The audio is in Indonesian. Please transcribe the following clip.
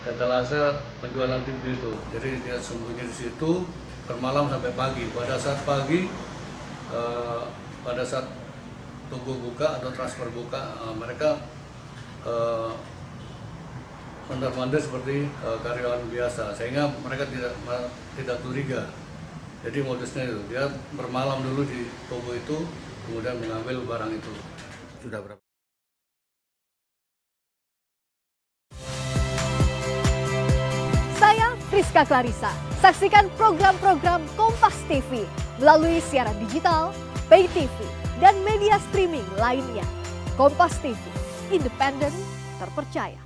etalase penjualan TV itu, jadi dia sembunyi di situ bermalam sampai pagi. Pada saat pagi, pada saat tunggu buka atau transfer buka, mereka mondar-mandir seperti karyawan biasa, sehingga mereka tidak curiga. Jadi modusnya itu dia bermalam dulu di toko itu, kemudian mengambil barang itu. Sudah berapa? Saya Friska Clarissa. Saksikan program-program Kompas TV melalui siaran digital, pay TV, dan media streaming lainnya. Kompas TV, independen, terpercaya.